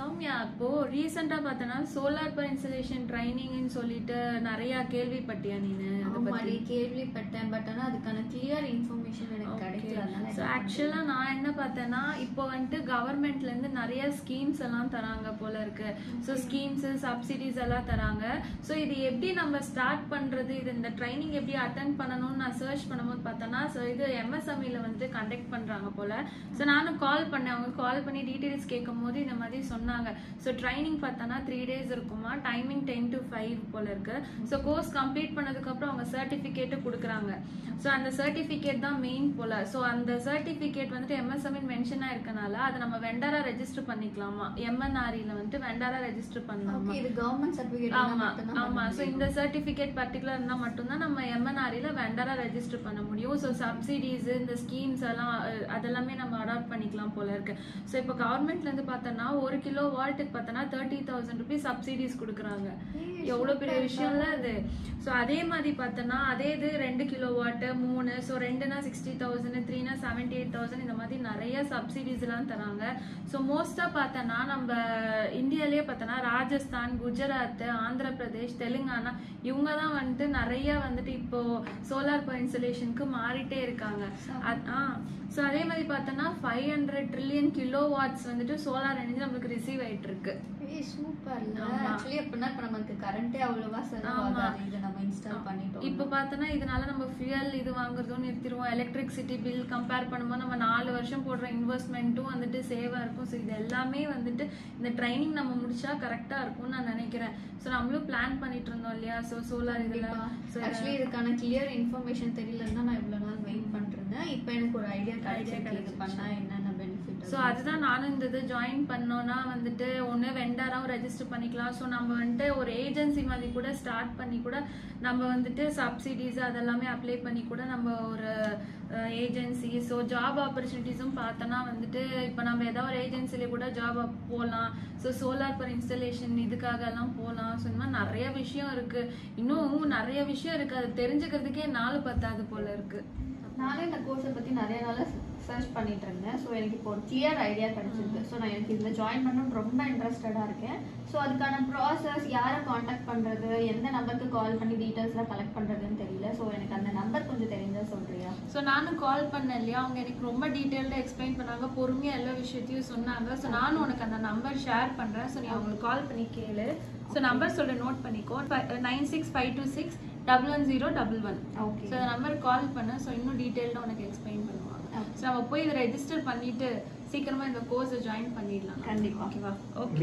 சௌமியா, இப்போ ரீசெண்டா பார்த்தனா சோலார் பவர் இன்ஸ்டாலேஷன் ட்ரைனிங்னு சொல்லிட்டு நிறைய கேள்விப்பட்டியா நீனு? ஆமாடி கேள்விப்பட்டேன். பட் ஆனா அதுக்கான கிளியர் இன்ஃபர்மேஷன் எனக்கு கிடைக்கல. சோ ஆக்சுவலா நான் என்ன பார்த்தேன்னா, இப்போ வந்துட்டு கவர்மெண்ட்ல இருந்து நிறைய ஸ்கீம்ஸ் எல்லாம் தராங்க போல இருக்கு. சோ ஸ்கீம்ஸ், சப்சிடிஸ் எல்லாம் தராங்க. சோ இது எப்படி நம்ம ஸ்டார்ட் பண்றது, இது இந்த ட்ரைனிங் எப்படி அட்டெண்ட் பண்ணணும்னு நான் சர்ச் பண்ணும்போது பார்த்தேன்னா, சோ இது MSME ல வந்து கண்டக்ட் பண்றாங்க போல. சோ நானும் கால் பண்ணேன். அவங்க கால் பண்ணி டீடைல்ஸ் கேட்கும்போது இந்த மாதிரி சொன்னாங்க. சோ ட்ரைனிங் பார்த்தனா 3 days இருக்குமா, டைமிங் 10 to 5 போல இருக்கு. சோ கோர்ஸ் கம்ப்ளீட் பண்ணதுக்கு அப்புறம் அவங்க சர்டிபிகேட் கொடுக்குறாங்க. சோ அந்த சர்டிபிகேட் தான் மெயின் போல. சோ அந்த சர்டிபிகேட் வந்துட்டு MSME மென்ஷன் ஆயிருக்கனால அதை நம்ம வெண்டரா ரெஜிஸ்டர் பண்ணிக்கலாமா, MNRE ல வந்து வெண்டரா ரெஜிஸ்டர் பண்ணலாமா. இது கவர்மெண்ட் சர்டிபிகேட். ஆமா. சோ இந்த சர்டிபிகேட் பர்టిక్యులர் இருந்தா மட்டும் தான் நம்ம MNRE ல வெண்டரா ரெஜிஸ்டர் பண்ண முடியும். சோ சப்சிடிஸ், இந்த ஸ்கீம்ஸ் எல்லாம் அதெல்லாமே நம்ம அடாப்ட் பண்ணிக்கலாம் போல இருக்கு. சோ இப்போ கவர்மெண்ட்ல இருந்து பார்த்தனா 1 கிலோவாட்டுக்கு பார்த்தனா 30,000 rupees சப்சிடிஸ் கொடுக்குறாங்க. எவ்வளவு பெரிய விஷயம்ல அது. சோ அதே மாதிரி பார்த்தனா அதே இது 2 கிலோவாட் 3, சோ 2னா 60,000, 3னா 78,000, இந்த மாதிரி நிறைய சப்சிடிஸ் எல்லாம் தராங்க. சோ மோஸ்டா பார்த்தனா நம்ம இந்தியாலயே பார்த்தனா ராஜஸ்தான், குஜராத், ஆந்திர பிரதேஷ், தெலுங்கானா இவங்க தான் வந்துட்டு நிறைய வந்துட்டு இப்போ சோலார் பவர் இன்ஸ்டாலேஷனுக்கு மாறிட்டே இருக்காங்க. சோ அதே மாதிரி பார்த்தனா 500 trillion kilowatts வந்துட்டு சோலார் எனர்ஜி நமக்கு ரிசீவ் ஆயிட்டு இருக்கு. சூப்பர்ல. एक्चुअली அப்பனா இப்ப நமக்கு கரண்டே அவ்வளவா செலவாகாது. இத நம்ம இன்ஸ்டால் பண்ணிட்டோம். இப்போ பார்த்தனா இதனால நம்ம ஃபியூயல் இது வாங்குறதும் நிறுத்திடுவோம். எலக்ட்ரிசிட்டி பில் கம்பேர் பண்ணும்போது நம்ம 4 வருஷம் போடுற இன்வெஸ்ட்மெண்ட்டும் வந்துட்டு சேவா இருக்கும். ஸோ இது எல்லாமே வந்துட்டு இந்த ட்ரைனிங் நம்ம முடிச்சா கரெக்டா இருக்கும்னு நான் நினைக்கிறேன். ஸோ நம்மளும் பிளான் பண்ணிட்டு இருந்தோம் இல்லையா. ஸோ சோலார் இதெல்லாம் ஆக்சுவலி இதுக்கான கிளியர் இன்ஃபர்மேஷன் தெரியலன்னா நான் இவ்வளவு நாள் வெயிட் பண்ணிருந்தேன். இப்போ எனக்கு ஒரு ஐடியா கிடைச்சிருக்கு பண்ணா என்னென்ன பெனிஃபிட். ஸோ அதுதான் நானும் இந்த இது ஜாயின் பண்ணோன்னா வந்துட்டு ஒன்று வெண்டராவும் ரெஜிஸ்டர் பண்ணிக்கலாம். ஸோ நம்ம வந்துட்டு ஒரு ஏஜென்சி மாதிரி கூட ஸ்டார்ட் பண்ணி கூட நம்ம வந்துட்டு சப்சிடிஸ் அதெல்லாமே அப்ளை பண்ணி கூட நம்ம ஒரு ஏஜென்சி. ஸோ ஜாப் ஆப்பர்ச்சுனிட்டிஸும் பார்த்தோன்னா வந்துட்டு இப்போ நம்ம ஏதாவது ஒரு ஏஜென்சிலே கூட ஜாப் போகலாம். ஸோ சோலார் பவர் இன்ஸ்டாலேஷன் இதுக்காக எல்லாம் போகலாம். ஸோ இந்த மாதிரி நிறைய விஷயம் இருக்கு. இன்னும் நிறைய விஷயம் இருக்கு. அது தெரிஞ்சுக்கிறதுக்கே 4 பத்தாது போல இருக்கு. நானே இந்த கோர்ஸை பற்றி நிறைய நாளாக சர்ச் பண்ணிட்டு இருந்தேன். ஸோ எனக்கு இப்போ ஒரு கிளியர் ஐடியா கிடைச்சிருக்கு. ஸோ நான் எனக்கு இதில் ஜாயின் பண்ணணும்னு ரொம்ப இன்ட்ரெஸ்டடாக இருக்கேன். ஸோ அதுக்கான ப்ராசஸ், யாரை காண்டாக்ட் பண்ணுறது, எந்த நம்பருக்கு கால் பண்ணி டீட்டெயில்ஸ்லாம் கலெக்ட் பண்ணுறதுன்னு தெரியல. ஸோ எனக்கு அந்த நம்பர் கொஞ்சம் தெரிஞ்சா சொல்கிறியா? ஸோ நானும் கால் பண்ணேன் இல்லையா, அவங்க எனக்கு ரொம்ப டீட்டெயில்டாக எக்ஸ்பிளைன் பண்ணாங்க, பொறுமையாக எல்லா விஷயத்தையும் சொன்னாங்க. ஸோ நானும் உனக்கு அந்த நம்பர் ஷேர் பண்ணுறேன். ஸோ நீ அவங்களுக்கு கால் பண்ணி கேளு. ஸோ நம்பர் சொல்ல நோட் பண்ணிக்கோ, 9652611011. ஓகே. ஸோ அந்த நம்பருக்கு கால் பண்ண. ஸோ இன்னும் டீட்டெயில்டாக உனக்கு எக்ஸ்பிளைன் பண்ணுவாங்க. ஸோ நம்ம போய் இதை ரெஜிஸ்டர் பண்ணிட்டு சீக்கிரமா இந்த கோர்ஸை ஜாயின் பண்ணிடலாம். கண்டிப்பா. ஓகேவா? ஓகே.